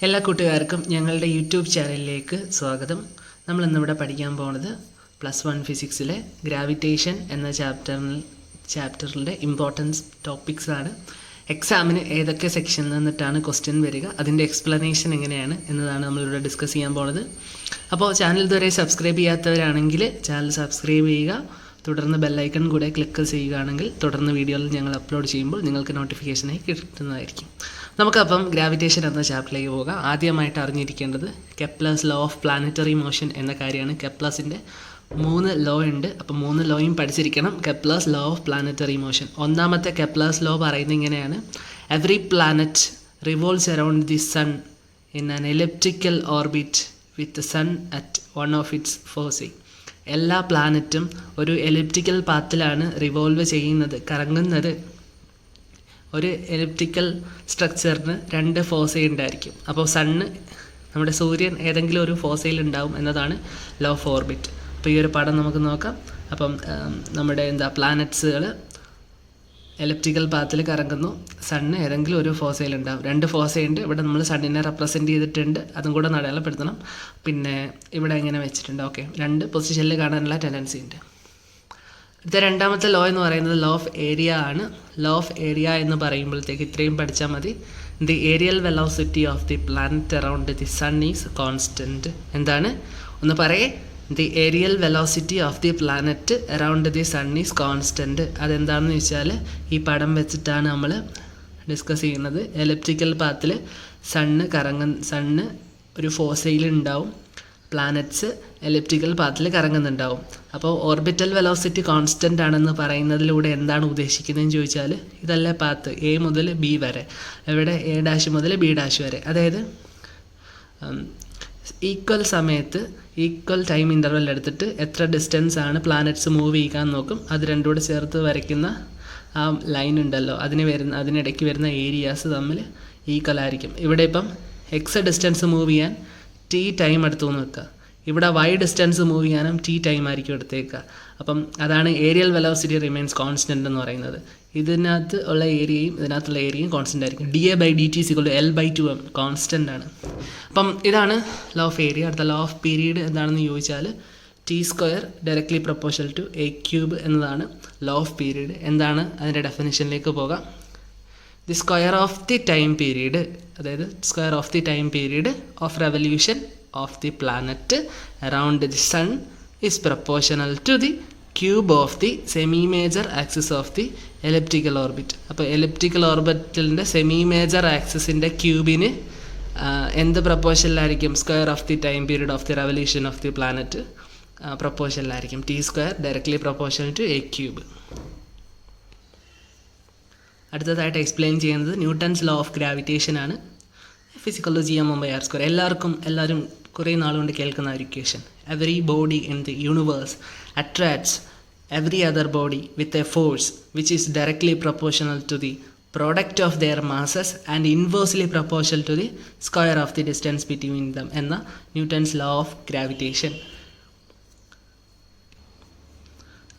എല്ലാ കൂട്ടുകാർക്കും ഞങ്ങളുടെ യൂട്യൂബ് ചാനലിലേക്ക് സ്വാഗതം. നമ്മൾ ഇന്നിവിടെ പഠിക്കാൻ പോകുന്നത് +1 ഫിസിക്സിലെ ഗ്രാവിറ്റേഷൻ എന്ന ചാപ്റ്ററിൻ്റെ ഇമ്പോർട്ടൻസ് ടോപ്പിക്സാണ്. എക്സാമിന് ഏതൊക്കെ സെക്ഷനിൽ നിന്നിട്ടാണ് ക്വസ്റ്റ്യൻ വരിക, അതിൻ്റെ എക്സ്പ്ലനേഷൻ എങ്ങനെയാണ് എന്നതാണ് നമ്മളിവിടെ ഡിസ്കസ് ചെയ്യാൻ പോകുന്നത്. അപ്പോൾ ചാനൽ ഇതുവരെ സബ്സ്ക്രൈബ് ചെയ്യാത്തവരാണെങ്കിൽ ചാനൽ സബ്സ്ക്രൈബ് ചെയ്യുക, തുടർന്ന് ബെല്ലൈക്കൺ കൂടെ ക്ലിക്ക് ചെയ്യുകയാണെങ്കിൽ തുടർന്ന് വീഡിയോയിൽ ഞങ്ങൾ അപ്ലോഡ് ചെയ്യുമ്പോൾ നിങ്ങൾക്ക് നോട്ടിഫിക്കേഷനായി കിട്ടുന്നതായിരിക്കും. നമുക്കപ്പം ഗ്രാവിറ്റേഷൻ എന്ന ചാപ്റ്ററിലേക്ക് പോകാം. ആദ്യമായിട്ട് അറിഞ്ഞിരിക്കേണ്ടത് Kepler's law of planetary motion എന്ന കാര്യമാണ്. കെപ്ലേഴ്സിൻ്റെ 3 ലോ ഉണ്ട്, അപ്പോൾ 3 ലോയും പഠിച്ചിരിക്കണം. Kepler's law of planetary motion. ഒന്നാമത്തെ കെപ്ലേഴ്സ് ലോ പറയുന്നത് ഇങ്ങനെയാണ്: every planet revolves around the sun in an elliptical orbit with sun at one of its foci. എല്ലാ പ്ലാനറ്റും ഒരു എലിപ്റ്റിക്കൽ പാത്തിലാണ് റിവോൾവ് ചെയ്യുന്നത്, കറങ്ങുന്നത്. ഒരു എലിപ്റ്റിക്കൽ സ്ട്രക്ചറിന് 2 ഫോസൈ ഉണ്ടായിരിക്കും. അപ്പോൾ സണ്ണ്, നമ്മുടെ സൂര്യൻ ഏതെങ്കിലും ഒരു ഫോസൈൽ ഉണ്ടാവും എന്നതാണ് ലോ ഓഫ് ഓർബിറ്റ്. അപ്പോൾ ഈ ഒരു പടം നമുക്ക് നോക്കാം. അപ്പം നമ്മുടെ പ്ലാനറ്റ്സുകൾ എലിപ്റ്റിക്കൽ പാത്തിൽ കറങ്ങുന്നു, സണ്ണ് ഏതെങ്കിലും ഒരു ഫോസൈൽ ഉണ്ടാവും. 2 ഫോസൈ ഉണ്ട്. ഇവിടെ നമ്മൾ സണ്ണിനെ റെപ്രസെൻറ്റ് ചെയ്തിട്ടുണ്ട്, അതും കൂടെ അടയാളപ്പെടുത്തണം. പിന്നെ ഇവിടെ ഇങ്ങനെ വെച്ചിട്ടുണ്ട്. ഓക്കെ, 2 പൊസിഷനിൽ കാണാനുള്ള ടെൻഡൻസി ഉണ്ട്. അടുത്ത രണ്ടാമത്തെ ലോ എന്ന് പറയുന്നത് ലോ ഓഫ് ഏരിയ ആണ്. ലോ ഓഫ് ഏരിയ എന്ന് പറയുമ്പോഴത്തേക്ക് ഇത്രയും പഠിച്ചാൽ മതി: the areal velocity of the planet around the sun is constant. എന്താണ്? ഒന്ന് പറയേ. The areal velocity of the planet around the sun is constant. അതെന്താണെന്ന് വെച്ചാൽ ഈ പടം വെച്ചിട്ടാണ് നമ്മൾ ഡിസ്കസ് ചെയ്യുന്നത്. എലിപ്റ്റിക്കൽ പാത്തിൽ സണ്ണ് ഒരു ഫോസൈൽ ഉണ്ടാവും, പ്ലാനറ്റ്സ് എലിപ്റ്റിക്കൽ പാത്തിൽ കറങ്ങുന്നുണ്ടാവും. അപ്പോൾ ഓർബിറ്റൽ വെലോസിറ്റി കോൺസ്റ്റൻ്റ് ആണെന്ന് പറയുന്നതിലൂടെ എന്താണ് ഉദ്ദേശിക്കുന്നതെന്ന് ചോദിച്ചാൽ, ഇതല്ലേ പാത്ത് A മുതൽ B വരെ, ഇവിടെ A' മുതൽ B' വരെ. അതായത് ഈക്വൽ സമയത്ത് ഈക്വൽ ടൈം ഇൻ്റർവെൽ എടുത്തിട്ട് എത്ര ഡിസ്റ്റൻസ് ആണ് പ്ലാനറ്റ്സ് മൂവ് ചെയ്യാൻ നോക്കും. അത് രണ്ടും കൂടെ ചേർത്ത് വരയ്ക്കുന്ന ആ ലൈൻ ഉണ്ടല്ലോ, അതിനിടയ്ക്ക് വരുന്ന ഏരിയാസ് തമ്മിൽ ഈക്വൽ ആയിരിക്കും. ഇവിടെ ഇപ്പം എക്സ് ഡിസ്റ്റൻസ് മൂവ് ചെയ്യാൻ T ടൈം എടുത്തു എന്ന് വെക്കുക. ഇവിടെ Y ഡിസ്റ്റൻസ് മൂവ് ചെയ്യാനും T ടൈം ആയിരിക്കും എടുത്തേക്കുക. അപ്പം അതാണ് ഏരിയൽ വെലോസിറ്റി റിമെയിൻസ് കോൺസ്റ്റൻ്റ് എന്ന് പറയുന്നത്. ഇതിനകത്ത് ഉള്ള ഏരിയയും ഇതിനകത്തുള്ള ഏരിയയും കോൺസ്റ്റൻ്റ് ആയിരിക്കും. dA/dt = L/2m കോൺസ്റ്റൻ്റ് ആണ്. അപ്പം ഇതാണ് ലോ ഓഫ് ഏരിയ. അടുത്ത ലോ ഓഫ് പീരീഡ് എന്താണെന്ന് ചോദിച്ചാൽ T² directly proportional to A³ എന്നതാണ് ലോ ഓഫ് പീരീഡ്. എന്താണ് അതിൻ്റെ ഡെഫിനിഷനിലേക്ക് പോകാം. The square of the time period, അതായത് square of the time period of revolution of the planet around the sun is proportional to the cube of the semi major axis of the elliptical orbit. അപ്പോൾ elliptical ഓർബിറ്റലിൻ്റെ semi major ആക്സിസിൻ്റെ ക്യൂബിന് എന്ത് പ്രൊപ്പോർഷനിലായിരിക്കും? Square of the time period of the revolution of the planet പ്രൊപ്പോർഷനിലായിരിക്കും. T² directly proportional to A³. അടുത്തതായിട്ട് explain ചെയ്യുന്നത് Newton's law of gravitation ആണ്. F=gm/r². എല്ലാവരും കുറേ നാളുകൊണ്ട് കേൾക്കുന്ന ഒരു equation. Every body in the universe attracts every other body with a force which is directly proportional to the product of their masses and inversely proportional to the square of the distance between them എന്ന Newton's law of gravitation.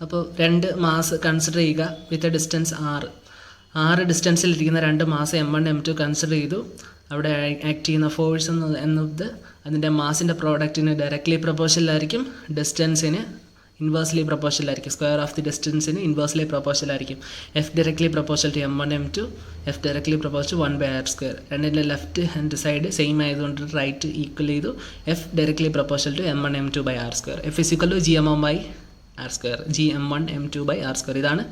അപ്പോൾ 2 mass consider ചെയ്യുക with a distance r ഡിസ്റ്റൻസിലിരിക്കുന്ന 2 mass m1 m2 consider ചെയ്തു. അവിടെ act ചെയ്യുന്ന force എന്നത് അതിൻ്റെ മാസിൻ്റെ പ്രോഡക്റ്റിന് ഡയറക്ട്ലി പ്രൊപ്പോർഷനിലായിരിക്കും, ഡിസ്റ്റൻസിന് ഇൻവേഴ്സ്ലി പ്രൊപ്പോർഷനിലായിരിക്കും. സ്ക്വയർ ഓഫ് ദി ഡിസ്റ്റൻസിന് ഇൻവേഴ്സ്ലി പ്രൊപ്പോർഷനിലായിരിക്കും. F directly proportional to m1 m2, F directly proportional to 1/r². രണ്ടിൻ്റെ ലെഫ്റ്റ് ഹാൻഡ് സൈഡ് സെയിം ആയതുകൊണ്ട് റൈറ്റ് ഈക്വൽ ചെയ്തു. F directly proportional to m1 m2/r². F=gm1/r², gm1 m2/r². ഇതാണ്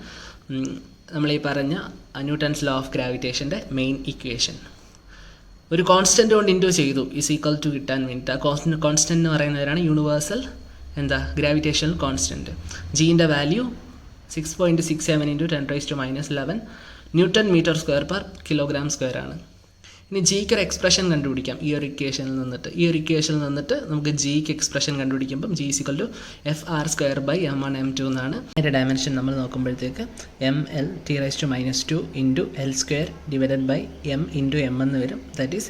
നമ്മൾ ഈ പറഞ്ഞ Newton's law of ഗ്രാവിറ്റേഷൻ്റെ main equation. ഒരു constant കൊണ്ട് into ചെയ്തു = കിട്ടാൻ വേണ്ടിയിട്ട്. ആ കോൺസ്റ്റൻ്റ് എന്ന് പറയുന്നവരാണ് യൂണിവേഴ്സൽ ഗ്രാവിറ്റേഷണൽ കോൺസ്റ്റൻറ്റ്. ജീൻ്റെ value 6.67 × 10⁻11 newton metre square per kg² ആണ്. ഇനി ജിക്ക് ഒരു എക്സ്പ്രഷൻ കണ്ടുപിടിക്കാം ഈ ഒരു ഇക്വേഷനിൽ നിന്നിട്ട് നമുക്ക് ജിക്ക് expression കണ്ടുപിടിക്കുമ്പം G = Fr² m1 m2 എന്നാണ്. അതിൻ്റെ ഡയമെൻഷൻ നമ്മൾ നോക്കുമ്പോഴത്തേക്ക് mL(T⁻²) × L² / m × m എന്ന് വരും. That is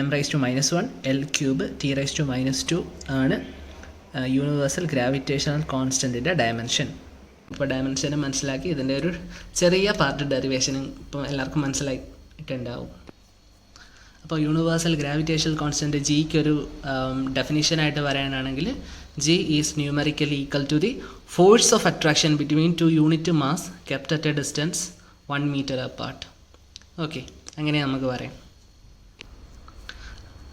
m⁻⁻1 L³ T⁻² ആണ് യൂണിവേഴ്സൽ ഗ്രാവിറ്റേഷണൽ കോൺസ്റ്റൻറ്റിൻ്റെ ഡയമെൻഷൻ. ഇപ്പോൾ ഡയമെൻഷനെ മനസ്സിലാക്കി ഇതിൻ്റെ ഒരു ചെറിയ പാർട്ട് ഡെറിവേഷനും ഇപ്പം എല്ലാവർക്കും മനസ്സിലായിട്ടുണ്ടാവും. അപ്പോൾ യൂണിവേഴ്സൽ ഗ്രാവിറ്റേഷണൽ കോൺസ്റ്റൻറ്റ് ജിക്ക് ഒരു ഡെഫിനിഷനായിട്ട് പറയാനാണെങ്കിൽ G is numerically equal to the force of attraction between two unit mass kept at a distance 1 metre apart. Okay, അങ്ങനെ നമുക്ക് പറയാം.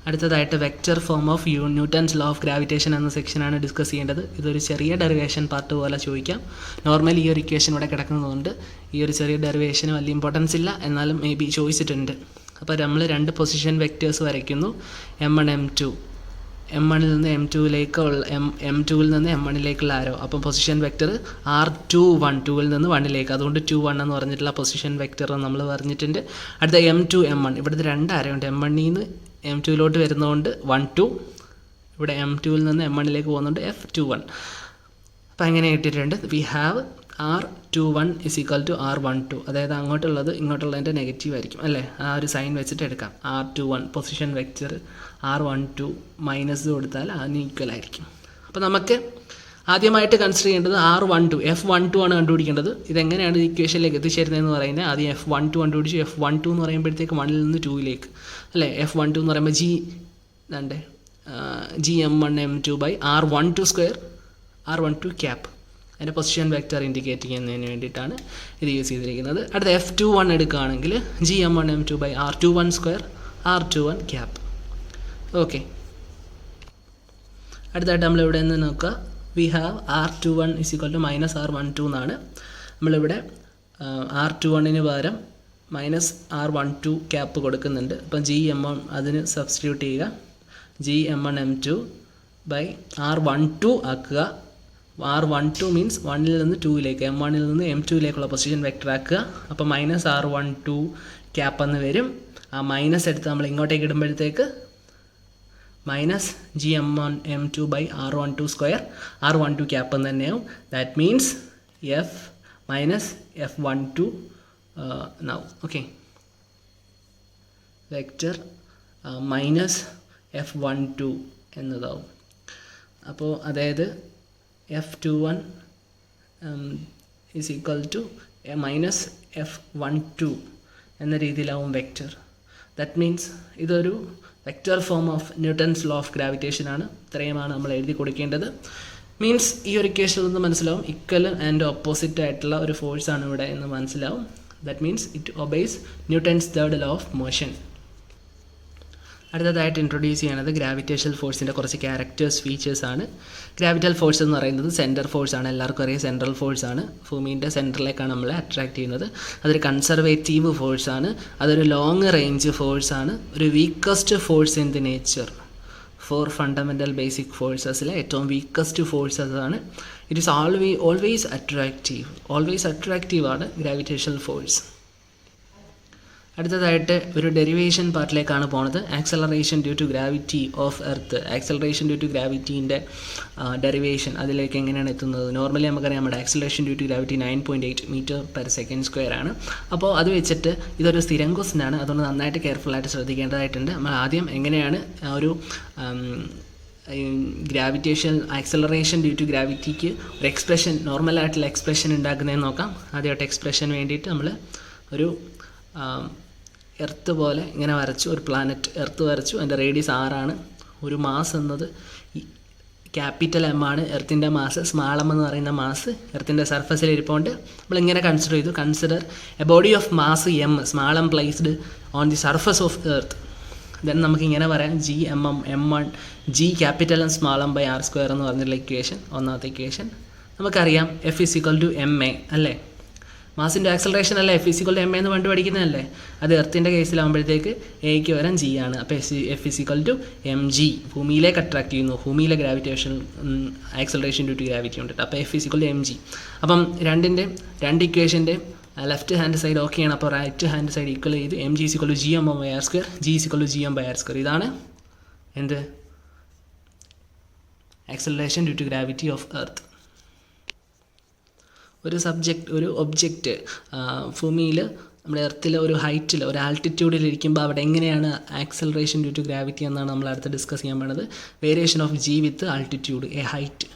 അടുത്തതായിട്ട് vector form of Newton's law of gravitation എന്ന സെക്ഷനാണ് ഡിസ്കസ് ചെയ്യേണ്ടത്. ഇതൊരു ചെറിയ ഡെറിവേഷൻ പാർട്ട് പോലെ ചോദിക്കാം. നോർമലി ഈ ഒരു ഇക്വേഷൻ ഇവിടെ കിടക്കുന്നതുകൊണ്ട് ഈ ഒരു ചെറിയ ഡെറിവേഷന് വലിയ ഇമ്പോർട്ടൻസ് ഇല്ല, എന്നാലും മേ ബി ചോദിച്ചിട്ടുണ്ട്. അപ്പോൾ നമ്മൾ 2 പൊസിഷൻ വെക്റ്റേഴ്സ് വരയ്ക്കുന്നു, M1 M2. M1 നിന്ന് M2ലേക്കുള്ള M2ൽ നിന്ന് M1ലേക്കുള്ള ആരോ. അപ്പം പൊസിഷൻ വെക്റ്റർ R21, 2ൽ നിന്ന് 1ലേക്ക്, അതുകൊണ്ട് 21 എന്ന് പറഞ്ഞിട്ടുള്ള പൊസിഷൻ വെക്റ്റർ നമ്മൾ പറഞ്ഞിട്ടുണ്ട്. അടുത്ത M2 M1, ഇവിടുത്തെ 2 ആരോയുണ്ട്. M1ൽ നിന്ന് M2യിലോട്ട് വരുന്നതുകൊണ്ട് 1 2, ഇവിടെ M2ൽ നിന്ന് M1ലേക്ക് പോകുന്നുണ്ട് F21. അപ്പം അങ്ങനെ ഇട്ടിട്ടുണ്ട്. We have R21 is equal to R12, അതായത് അങ്ങോട്ടുള്ളത് ഇങ്ങോട്ടുള്ളതിൻ്റെ നെഗറ്റീവ് ആയിരിക്കും അല്ലേ, ആ ഒരു സൈൻ വെച്ചിട്ട് എടുക്കാം. R21 position vector R12 minus കൊടുത്താൽ അതിന് ഈക്വൽ ആയിരിക്കും. അപ്പോൾ നമുക്ക് ആദ്യമായിട്ട് കൺസിഡർ ചെയ്യേണ്ടത് R12, F12 ആണ് കണ്ടുപിടിക്കേണ്ടത്. ഇതെങ്ങനെയാണ് ഇക്വേഷനിലേക്ക് എത്തിച്ചേരുന്നതെന്ന് പറയുന്നത്, ആദ്യം F12 കണ്ടുപിടിച്ചു. F12 എന്ന് പറയുമ്പോഴത്തേക്ക് 1ൽ നിന്ന് 2ലേക്ക് അല്ലേ. F12 എന്ന് പറയുമ്പോൾ GM1 M2 by R12 square R12 cap, അതിൻ്റെ പൊസിഷൻ വെക്റ്റർ ഇൻഡിക്കേറ്റ് ചെയ്യുന്നതിന് വേണ്ടിയിട്ടാണ് ഇത് യൂസ് ചെയ്തിരിക്കുന്നത്. അടുത്ത F21 എടുക്കുകയാണെങ്കിൽ GM1 M2 by R21 square R21 cap. Okay, അടുത്തായിട്ട് നമ്മളിവിടെ നിന്ന് നോക്കുക. We have R21 is equal to minus R12 എന്നാണ്. നമ്മളിവിടെ R21 പകരം മൈനസ് R12 ക്യാപ്പ് കൊടുക്കുന്നുണ്ട്. അപ്പം GM1 അതിന് സബ്സ്റ്റിറ്റ്യൂട്ട് ചെയ്യുക. GM1 M2 ബൈ R12 ആക്കുക. R12 മീൻസ് 1ൽ നിന്ന് 2ലേക്ക്, M1ൽ നിന്ന് M2ലേക്കുള്ള പൊസിഷൻ വെക്റ്റർ ആക്കുക. അപ്പോൾ മൈനസ് R12 ക്യാപ്പ് എന്ന് വരും. ആ മൈനസ് എടുത്ത് നമ്മൾ ഇങ്ങോട്ടേക്ക് ഇടുമ്പോഴത്തേക്ക് minus GM1 M2 by R12 square R12 cap എന്ന് തന്നെയാവും. That means F minus F12 now. Okay, vector minus F12 എന്നതാവും. അപ്പോൾ അതായത് F21 is equal to minus F12 എന്ന രീതിയിലാവും വെക്റ്റർ. ദാറ്റ് മീൻസ് ഇതൊരു vector form of Newton's law of gravitation ആണ്. ഇത്രയുമാണ് നമ്മൾ എഴുതി കൊടുക്കേണ്ടത്. മീൻസ് ഈ ഒരു ഇക്വേഷനിൽ നിന്ന് മനസ്സിലാവും ഈക്വൽ ആൻഡ് ഓപ്പോസിറ്റ് ആയിട്ടുള്ള ഒരു ഫോഴ്സാണ് ഇവിടെ എന്ന് മനസ്സിലാവും. That means it obeys Newton's third law of motion. അടുത്തതായിട്ട് ഇൻട്രൊഡ്യൂസ് ചെയ്യുന്നത് ഗ്രാവിറ്റേഷണൽ ഫോഴ്സിൻ്റെ കുറച്ച് ക്യാരക്ടേഴ്സ്, ഫീച്ചേഴ്സാണ്. ഗ്രാവിറ്റൽ ഫോഴ്സ് എന്ന് പറയുന്നത് സെൻറ്റർ ഫോഴ്സാണ്. എല്ലാവർക്കും അറിയാം സെൻട്രൽ ഫോഴ്സാണ്. ഭൂമിൻ്റെ സെൻറ്ററിലേക്കാണ് നമ്മളെ അട്രാക്ട് ചെയ്യുന്നത്. അതൊരു കൺസർവേറ്റീവ് ഫോഴ്സാണ്. അതൊരു ലോങ് റേഞ്ച് ഫോഴ്സാണ്. ഒരു weakest force in the nature. 4 fundamental basic ഫോഴ്സസിലെ ഏറ്റവും വീക്കസ്റ്റ് ഫോഴ്സസ് ആണ്. ഇറ്റ് ഈസ് ഓൾവേസ് അട്രാക്റ്റീവ് ആണ് ഗ്രാവിറ്റേഷണൽ ഫോഴ്സ്. അടുത്തതായിട്ട് ഒരു ഡെറിവേഷൻ പാർട്ടിലേക്കാണ് പോകുന്നത്. Acceleration due to gravity of earth. Acceleration due to ഗ്രാവിറ്റീൻ്റെ ഡെറിവേഷൻ, അതിലേക്ക് എങ്ങനെയാണ് എത്തുന്നത്. നോർമലി നമുക്കറിയാം നമ്മുടെ acceleration due to gravity 9.8 metre per second square ആണ്. അപ്പോൾ അത് വെച്ചിട്ട് ഇതൊരു സ്ഥിരം ക്വസ്റ്റ്യൻ ആണ്. അതുകൊണ്ട് നന്നായിട്ട് കെയർഫുള്ളായിട്ട് ശ്രദ്ധിക്കേണ്ടതായിട്ടുണ്ട്. നമ്മൾ ആദ്യം എങ്ങനെയാണ് ഒരു ആക്സലറേഷൻ ഡ്യൂ ടു ഗ്രാവിറ്റിക്ക് ഒരു എക്സ്പ്രഷൻ, നോർമലായിട്ടുള്ള എക്സ്പ്രഷൻ ഉണ്ടാക്കുന്നതെന്ന് നോക്കാം. ആദ്യമായിട്ട് എക്സ്പ്രഷൻ വേണ്ടിയിട്ട് നമ്മൾ ഒരു എർത്ത് പോലെ ഇങ്ങനെ വരച്ചു, ഒരു പ്ലാനറ്റ് എർത്ത് വരച്ചു. അതിൻ്റെ റേഡിയസ് 6 ആണ്. ഒരു മാസ് എന്നത് ക്യാപിറ്റൽ M ആണ് എർത്തിൻ്റെ മാസ്. സ്മാൾ M എന്ന് പറയുന്ന മാസ് എർത്തിൻ്റെ സർഫസിൽ ഇരിപ്പുണ്ട്. നമ്മളിങ്ങനെ കൺസിഡർ ചെയ്തു. Consider a body of mass M, small M placed on the surface of earth. Then നമുക്കിങ്ങനെ പറയാം GM1 M1 G capital M small M by R square എന്ന് പറഞ്ഞിട്ടുള്ള ഇക്വേഷൻ, ഒന്നാമത്തെ ഇക്വേഷൻ. നമുക്കറിയാം F is equal to MA അല്ലേ. മാസിൻ്റെ acceleration അല്ലേ F is equal to MA എന്ന് പണ്ട് പഠിക്കുന്നതല്ലേ. അത് എർത്തിൻ്റെ കേസിലാകുമ്പോഴത്തേക്ക് Aക്ക് വരാൻ G ആണ്. അപ്പോൾ F is equal to mg. ഭൂമിയിലേക്ക് അട്രാക്ട് ചെയ്യുന്നു. ഭൂമിയിലെ gravitation acceleration due to gravity ഉണ്ട്. അപ്പോൾ F is equal to mg. അപ്പം രണ്ട് ഇക്വേഷൻ്റെ ലെഫ്റ്റ് ഹാൻഡ് സൈഡ് ഓക്കെയാണ്. അപ്പോൾ റൈറ്റ് ഹാൻഡ് സൈഡ് ഈക്വൽ ചെയ്ത് mg is equal to GM by R square, G is equal to GM by R square. ഇതാണ് എന്ത് acceleration due to gravity of earth. ഒരു object ഭൂമിയിൽ നമ്മുടെ എർത്തിൽ ഒരു ഹൈറ്റിൽ, ഒരു ആൾട്ടിറ്റ്യൂഡിൽ ഇരിക്കുമ്പോൾ അവിടെ എങ്ങനെയാണ് ആക്സലറേഷൻ ഡ്യൂ ടു ഗ്രാവിറ്റി എന്നാണ് നമ്മൾ അടുത്ത് ഡിസ്കസ് ചെയ്യാൻ വേണ്ടത്. Variation of G with altitude, A height.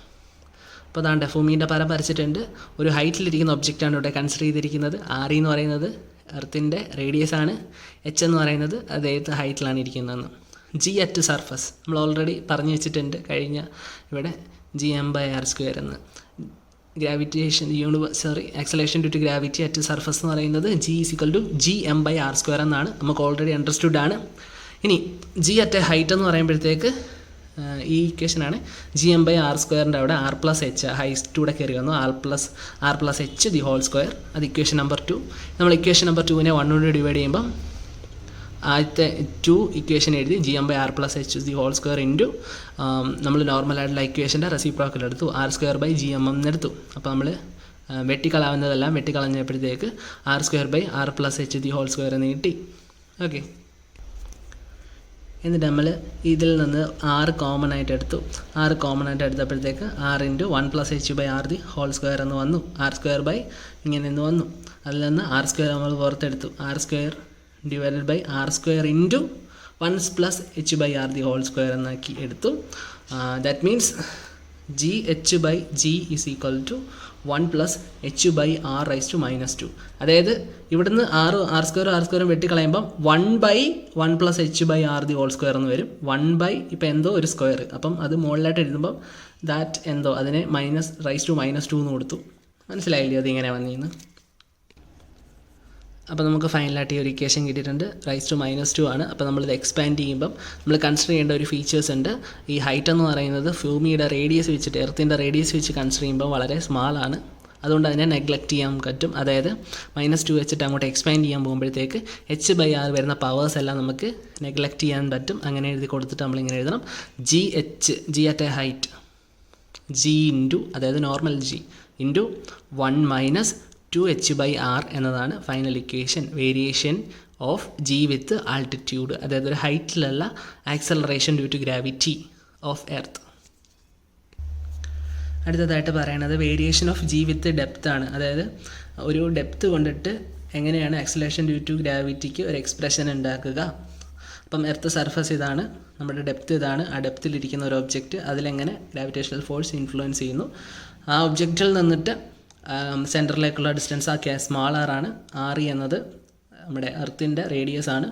അപ്പോൾ അതാണ്ട് ഭൂമിൻ്റെ പരം വരച്ചിട്ടുണ്ട്. ഒരു ഹൈറ്റിലിരിക്കുന്ന ഒബ്ജക്റ്റാണ് ഇവിടെ കൺസിഡർ ചെയ്തിരിക്കുന്നത്. R എന്ന് പറയുന്നത് എർത്തിൻ്റെ റേഡിയസ് ആണ്. എച്ച് എന്ന് പറയുന്നത് അത് ഏത് ഹൈറ്റിലാണ് ഇരിക്കുന്നതെന്ന്. ജി അറ്റ് സർഫസ് നമ്മൾ ഓൾറെഡി പറഞ്ഞു വെച്ചിട്ടുണ്ട് കഴിഞ്ഞ ഇവിടെ gm/r² എന്ന്. Gravitation acceleration due to gravity at surface എന്ന് പറയുന്നത് g=gm/r² എന്നാണ്. നമുക്ക് ഓൾറെഡി അണ്ടർസ്റ്റുഡ് ആണ്. ഇനി ജി അറ്റ് ഹൈറ്റ് എന്ന് പറയുമ്പോഴത്തേക്ക് ഈ ഇക്വേഷനാണ്. gm/r² അവിടെ r+h ഹൈറ്റൂടെ കയറി വന്നു. r+h² അത് ഇക്വേഷൻ നമ്പർ 2. നമ്മൾ ഇക്വേഷൻ നമ്പർ 2നെ 1 കൊണ്ട് ഡിവൈഡ് ചെയ്യുമ്പം ആദ്യത്തെ 2 ഇക്വേഷൻ എഴുതി gm/r+h² ഇൻറ്റു നമ്മൾ നോർമലായിട്ടുള്ള ഇക്വേഷൻ്റെ റെസിപ്രോക്കൽ എടുത്തു r²/gm എന്നെടുത്തു. അപ്പോൾ നമ്മൾ വെട്ടിക്കളാവുന്നതെല്ലാം വെട്ടിക്കളഞ്ഞപ്പോഴത്തേക്ക് r²/r+h² എന്ന് കിട്ടി. ഓക്കെ, എന്നിട്ട് നമ്മൾ ഇതിൽ നിന്ന് 6 കോമൺ ആയിട്ട് എടുത്തു. 6 കോമൺ ആയിട്ട് എടുത്തപ്പോഴത്തേക്ക് r × 1+h/r² എന്ന് വന്നു. r² ഇങ്ങനെ എന്ന് വന്നു. അതിൽ നിന്ന് r² നമ്മൾ പുറത്തെടുത്തു. r² / r² × 1+h/r² എന്നാക്കി എടുത്തു. That means gh/g = 1+h/r⁻². അതായത് ഇവിടുന്ന് r² വെട്ടിക്കളയുമ്പം 1/1+h/r² എന്ന് വരും. 1/ ഇപ്പം എന്തോ ഒരു സ്ക്വയർ, അപ്പം അത് മുകളിലായിട്ട് എഴുതുമ്പം ദാറ്റ് എന്തോ അതിനെ -2 എന്ന് കൊടുത്തു. മനസ്സിലായില്ലേ അത് ഇങ്ങനെ വന്നിന്ന്? അപ്പോൾ നമുക്ക് ഫൈനലായിട്ട് ഈ ഒരു ഇക്വേഷൻ കിട്ടിയിട്ടുണ്ട്. -2 ആണ്. അപ്പോൾ നമ്മളിത് എക്സ്പാൻഡ് ചെയ്യുമ്പം നമ്മൾ കൺസിഡർ ചെയ്യേണ്ട ഒരു ഫീച്ചേഴ്സ് ഉണ്ട്. ഈ ഹൈറ്റ് എന്ന് പറയുന്നത് ഭൂമിയുടെ റേഡിയസ് വെച്ചിട്ട് എർത്തിൻ്റെ റേഡിയസ് വെച്ച് കൺസിഡർ ചെയ്യുമ്പോൾ വളരെ സ്മാളാണ്. അതുകൊണ്ട് അതിനെ നെഗ്ലക്റ്റ് ചെയ്യാൻ പറ്റും. അതായത് -2 വെച്ചിട്ട് അങ്ങോട്ട് എക്സ്പാൻഡ് ചെയ്യാൻ പോകുമ്പോഴത്തേക്ക് h/r വരുന്ന പവേഴ്സ് എല്ലാം നമുക്ക് നെഗ്ലക്റ്റ് ചെയ്യാൻ പറ്റും. അങ്ങനെ എഴുതി കൊടുത്തിട്ട് നമ്മളിങ്ങനെ എഴുതണം ജി അറ്റ് എ ഹൈറ്റ് അതായത് നോർമൽ g × 1 - 2h/r എന്നതാണ് final equation. Variation of g with altitude, അതായത് ഒരു ഹൈറ്റിലുള്ള acceleration due to gravity of earth. അടുത്തതായിട്ട് പറയണത് variation of g with depth ആണ്. അതായത് ഒരു ഡെപ്ത് കൊണ്ടിട്ട് എങ്ങനെയാണ് ആക്സലറേഷൻ ഡ്യൂ ടു ഗ്രാവിറ്റിക്ക് ഒരു എക്സ്പ്രഷൻ ഉണ്ടാക്കുക. അപ്പം എർത്ത് സർഫസ് ഇതാണ്, നമ്മുടെ ഡെപ്ത് ഇതാണ്. ആ ഡെപ്തിലിരിക്കുന്ന ഒരു ഒബ്ജക്റ്റ് അതിലെങ്ങനെ ഗ്രാവിറ്റേഷണൽ ഫോഴ്സ് ഇൻഫ്ലുവൻസ് ചെയ്യുന്നു. ആ ഒബ്ജക്റ്റിൽ നിന്നിട്ട് സെൻറ്ററിലേക്കുള്ള ഡിസ്റ്റൻസ് സ്മാൾ r ആണ്. r എന്നത് നമ്മുടെ എർത്തിൻ്റെ റേഡിയസ് ആണ്.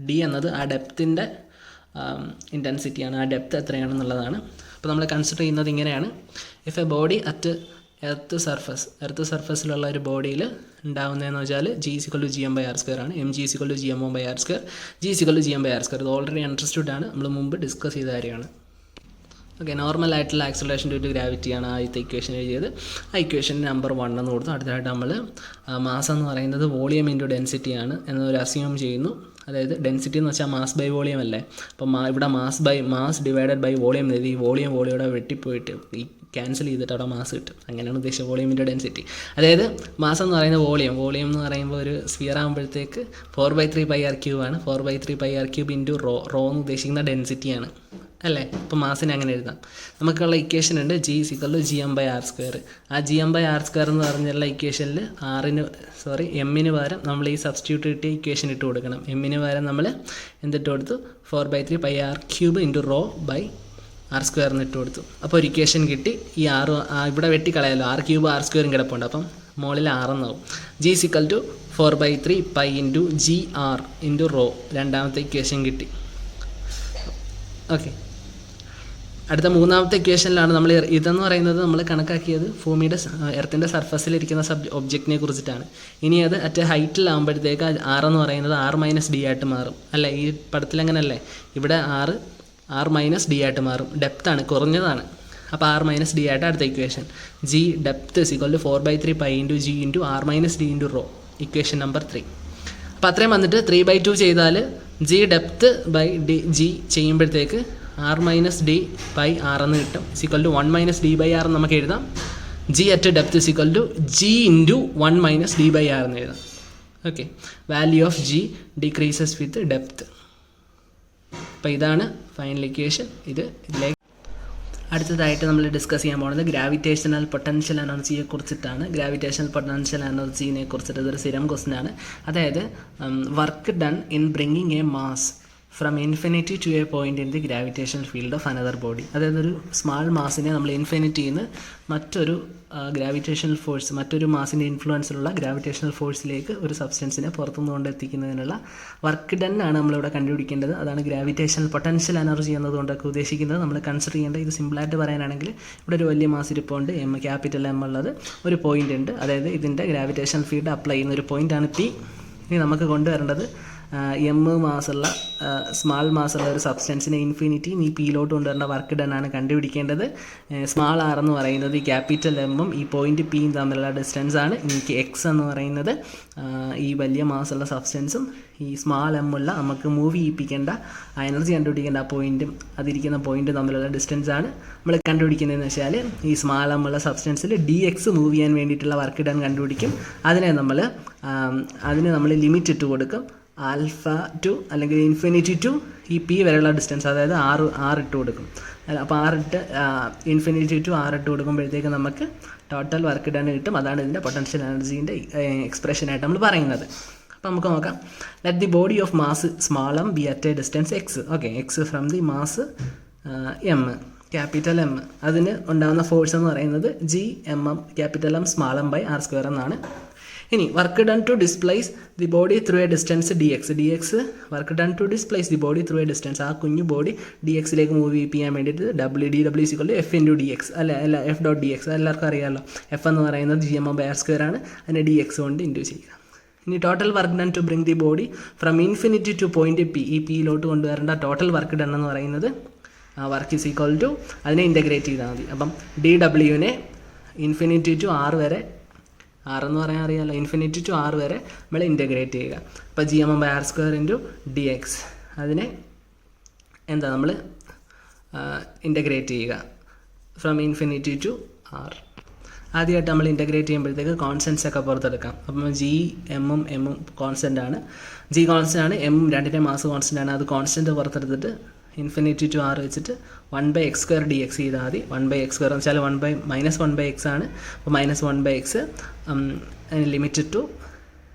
d എന്നത് ആ ഡെപ്തിൻ്റെ ഇൻറ്റൻസിറ്റിയാണ്, ആ ഡെപ്ത് എത്രയാണെന്നുള്ളതാണ്. അപ്പോൾ നമ്മൾ കൺസിഡർ ചെയ്യുന്നത് ഇങ്ങനെയാണ്. If a body at earth സർഫസിലുള്ള ഒരു ബോഡിയിൽ ഉണ്ടാകുന്നതെന്ന് വെച്ചാൽ g = gm/r² ആണ്. mg = gm1/r², g = gm/r². ഇത് ഓൾറെഡി അണ്ടർസ്റ്റുഡ് ആണ്, നമ്മൾ മുമ്പ് ഡിസ്കസ് ചെയ്ത കാര്യമാണ്. ഓക്കെ, നോർമൽ ആയിട്ടുള്ള ആക്സലറേഷൻ ഡ്യൂ ടു ഗ്രാവിറ്റിയാണ് ആദ്യത്തെ ഇക്വേഷൻ എഴുതിയത്. ആ ഇക്വേഷൻ നമ്പർ 1 എന്ന് കൊടുത്തു. അടുത്തതായിട്ട് നമ്മൾ മാസ് എന്ന് പറയുന്നത് വോളിയം ഇൻറ്റു ഡെൻസിറ്റി ആണ് എന്നൊരു അസ്യൂം ചെയ്യുന്നു. അതായത് ഡെൻസിറ്റി എന്ന് വെച്ചാൽ മാസ് ബൈ വോളിയം അല്ലേ. അപ്പം ഇവിടെ മാസ് ഡിവൈഡഡ് ബൈ വോളിയം എഴുതി. വോളിയോടെ വെട്ടിപ്പോയിട്ട് ഈ ക്യാൻസൽ ചെയ്തിട്ട് അവിടെ മാസ് കിട്ടും. അങ്ങനെയാണ് ഉദ്ദേശിച്ചത് വോളിയം ഇൻറ്റു ഡെൻസിറ്റി. അതായത് മാസ് എന്ന് പറയുന്നത് വോളിയം എന്ന് പറയുമ്പോൾ ഒരു സ്ഫിയർ ആകുമ്പോഴത്തേക്ക് 4/3πr³ ആണ്. 4/3πr³ ഇൻറ്റു റോ എന്ന് ഉദ്ദേശിക്കുന്ന ഡെൻസിറ്റിയാണ് അല്ലേ. ഇപ്പോൾ മാസിനെ അങ്ങനെ എഴുതാം. നമുക്കുള്ള ഇക്വേഷൻ ഉണ്ട് g = gm/r². ആ gm/r² എന്ന് പറഞ്ഞുള്ള ഇക്വേഷനിൽ എമ്മിന് പകരം നമ്മൾ ഈ സബ്സ്റ്റിറ്റ്യൂട്ട് കിട്ടിയ ഇക്വേഷൻ ഇട്ട് കൊടുക്കണം. എമ്മിന് പകരം നമ്മൾ എന്തിട്ട് കൊടുത്തു? 4/3πr³ ഇൻറ്റു r² എന്ന് ഇട്ട് കൊടുത്തു. അപ്പോൾ ഒരു ഇക്വേഷൻ കിട്ടി. ഈ ഇവിടെ വെട്ടിക്കളയാലോ, r³ r² കിടപ്പുണ്ട്. അപ്പം മുകളിൽ 6 എന്നാവും. g = 4/3π ഇൻറ്റു gr ഇൻറ്റു രണ്ടാമത്തെ ഇക്വേഷൻ കിട്ടി. ഓക്കെ, അടുത്ത മൂന്നാമത്തെ ഇക്വേഷനിലാണ് നമ്മൾ ഇതെന്ന് പറയുന്നത് നമ്മൾ കണക്കാക്കിയത് ഭൂമിയുടെ എർത്തിൻ്റെ സർഫസിലിരിക്കുന്ന ഒബ്ജക്റ്റിനെ കുറിച്ചിട്ടാണ്. ഇനി അത് അറ്റ് ഹൈറ്റിലാകുമ്പോഴത്തേക്ക് r എന്ന് പറയുന്നത് r - d ആയിട്ട് മാറും അല്ലേ. ഈ പടത്തിൽ അങ്ങനെ അല്ലേ, ഇവിടെ r - d ആയിട്ട് മാറും. ഡെപ്താണ്, കുറഞ്ഞതാണ്. അപ്പോൾ r - d ആയിട്ട് അടുത്ത equation g depth = 4/3π into g into r - d into equation number 3. അപ്പോൾ അത്രയും വന്നിട്ട് 3/2 ചെയ്താൽ g ഡെപ്ത് ബൈ g ചെയ്യുമ്പോഴത്തേക്ക് r - d/r എന്ന് കിട്ടും. = 1 - d/r നമുക്ക് എഴുതാം. g at depth = g into 1 - d/r എന്ന് എഴുതാം. Okay, value of g decreases with depth. അപ്പോൾ ഇതാണ് ഫൈനൽ ഇക്വേഷൻ. ഇതിലേക്ക് അടുത്തതായിട്ട് നമ്മൾ ഡിസ്കസ് ചെയ്യാൻ പോകുന്നത് ഗ്രാവിറ്റേഷണൽ പൊട്ടൻഷ്യൽ എനർജിയെ കുറിച്ചിട്ടാണ്. ഗ്രാവിറ്റേഷണൽ പൊട്ടൻഷ്യൽ എനർജീനെ കുറിച്ചിട്ട് ഇതൊരു സ്ഥിരം ക്വസ്റ്റ്യൻ ആണ്. അതായത് work done in bringing a mass from infinity to a point in the gravitational field of another body. അതായത് ഒരു സ്മാൾ മാസിനെ നമ്മൾ ഇൻഫിനിറ്റിയിൽ നിന്ന് മറ്റൊരു ഗ്രാവിറ്റേഷണൽ ഫോഴ്സ്, മറ്റൊരു മാസിൻ്റെ ഇൻഫ്ലുവൻസിലുള്ള ഗ്രാവിറ്റേഷണൽ ഫോഴ്സിലേക്ക് ഒരു സബ്സ്റ്റൻസിനെ പുറത്തുനിന്ന് കൊണ്ടെത്തിക്കുന്നതിനുള്ള വർക്ക് ഡൺ ആണ് നമ്മളിവിടെ കണ്ടുപിടിക്കേണ്ടത്. അതാണ് ഗ്രാവിറ്റേഷണൽ പൊട്ടൻഷ്യൽ എനർജി എന്നതുകൊണ്ടൊക്കെ ഉദ്ദേശിക്കുന്നത്. നമ്മൾ കൺസിഡർ ചെയ്യേണ്ട, ഇത് സിമ്പിളായിട്ട് പറയാനാണെങ്കിൽ ഇവിടെ ഒരു വലിയ മാസ് ഇരിപ്പുണ്ട്, ക്യാപിറ്റൽ എം ഉള്ളത്, ഒരു പോയിൻ്റ് ഉണ്ട്, അതായത് ഇതിൻ്റെ ഗ്രാവിറ്റേഷണൽ ഫീൽഡ് അപ്ലൈ ചെയ്യുന്ന ഒരു പോയിൻ്റാണ് പി. ഇനി നമുക്ക് കൊണ്ടുവരേണ്ടത് എം മാസുള്ള സ്മാൾ മാസുള്ള ഒരു സബ്സ്റ്റൻസിനെ ഇൻഫിനിറ്റി ഈ പിയിലോട്ട് കൊണ്ടുവരേണ്ട വർക്ക് ഡൺ ആണ് കണ്ടുപിടിക്കേണ്ടത്. സ്മാൾ ആർ എന്ന് പറയുന്നത് ഈ ക്യാപിറ്റൽ എമ്മും ഈ പോയിന്റ് പിയും തമ്മിലുള്ള ഡിസ്റ്റൻസ് ആണ്. എനിക്ക് എക്സ് എന്ന് പറയുന്നത് ഈ വലിയ മാസുള്ള സബ്സ്റ്റൻസും ഈ സ്മാൾ എമ്മുള്ള നമുക്ക് മൂവ് ചെയ്യിപ്പിക്കേണ്ട ആ എനർജി കണ്ടുപിടിക്കേണ്ട ആ പോയിന്റും അതിരിക്കുന്ന പോയിന്റ് തമ്മിലുള്ള ഡിസ്റ്റൻസ് ആണ് നമ്മൾ കണ്ടുപിടിക്കുന്നതെന്ന് വെച്ചാൽ ഈ സ്മാൾ എമ്മുള്ള സബ്സ്റ്റൻസിൽ ഡി എക്സ് മൂവ് ചെയ്യാൻ വേണ്ടിയിട്ടുള്ള വർക്ക് ഡൺ കണ്ടുപിടിക്കും. അതിന് നമ്മൾ ലിമിറ്റ് ഇട്ട് കൊടുക്കും, ആൽഫ ടു അല്ലെങ്കിൽ ഇൻഫിനിറ്റി ടു ഈ പി വരെയുള്ള ഡിസ്റ്റൻസ്, അതായത് ആറ് ഇട്ട് കൊടുക്കും. അപ്പോൾ ഇൻഫിനിറ്റി ടു ഇട്ട് കൊടുക്കുമ്പോഴത്തേക്ക് നമുക്ക് ടോട്ടൽ വർക്ക് ഡൺ കിട്ടും. അതാണ് ഇതിൻ്റെ പൊട്ടൻഷ്യൽ എനർജീൻ്റെ എക്സ്പ്രഷനായിട്ട് നമ്മൾ പറയുന്നത്. അപ്പോൾ നമുക്ക് നോക്കാം. Let the body of mass small M be at a distance X. Okay, X from the mass M, capital M. അതിന് ഉണ്ടാകുന്ന ഫോഴ്സ് എന്ന് പറയുന്നത് G M M capital M small M by R square എന്നാണ്. ഇനി work done to displace the body through a distance D X work done to displace the body through a distance, ആ കുഞ്ഞു body D എക്സിലേക്ക് move ചെയ്യാൻ വേണ്ടിയിട്ട് W equal to F into D X അല്ല F dot D X എല്ലാവർക്കും അറിയാമല്ലോ. F എന്ന് പറയുന്നത് G M by R square ആണ്, അതിനെ ഡി എക്സ് കൊണ്ട് ഇൻറ്റു ചെയ്യുക. ഇനി total work done to bring the body from infinity to point P, ഈ പിയിലോട്ട് കൊണ്ടുവരേണ്ട ടോട്ടൽ വർക്ക് ഡൺ എന്ന് പറയുന്നത് വർക്ക് ഈസ് ഈക്വൽ ടു അതിനെ ഇൻ്റഗ്രേറ്റ് ചെയ്താൽ മതി. അപ്പം ഡി ഡബ്ല്യുവിനെ ഇൻഫിനിറ്റി ടു ആർ വരെ, ആറെന്ന് പറയാൻ അറിയാമല്ലോ, ഇൻഫിനിറ്റി ടു ആർ വരെ നമ്മൾ ഇൻ്റഗ്രേറ്റ് ചെയ്യുക. അപ്പോൾ G M by R square into D X അതിനെ നമ്മൾ ഇൻ്റഗ്രേറ്റ് ചെയ്യുക ഫ്രം ഇൻഫിനിറ്റി ടു ആർ. ആദ്യമായിട്ട് നമ്മൾ ഇൻ്റഗ്രേറ്റ് ചെയ്യുമ്പോഴത്തേക്ക് കോൺസ്റ്റൻസ് ഒക്കെ പുറത്തെടുക്കാം. അപ്പം ജി എമ്മും കോൺസ്റ്റൻ്റ് ആണ്, ജി കോൺസ്റ്റൻ്റ് ആണ്, എം രണ്ടിൻ്റെ മാസ് കോൺസ്റ്റൻ്റ് ആണ്. അത് കോൺസ്റ്റൻ്റ് പുറത്തെടുത്തിട്ട് ഇൻഫിനിറ്റി ടു ആർ വെച്ചിട്ട് 1/x സ്ക്വയർ ഡി എക്സ് ചെയ്താൽ മതി. 1/x സ്ക്വയർ എന്ന് വെച്ചാൽ -1/x ആണ്. അപ്പോൾ -1/x ലിമിറ്റ് ഇട്ടു,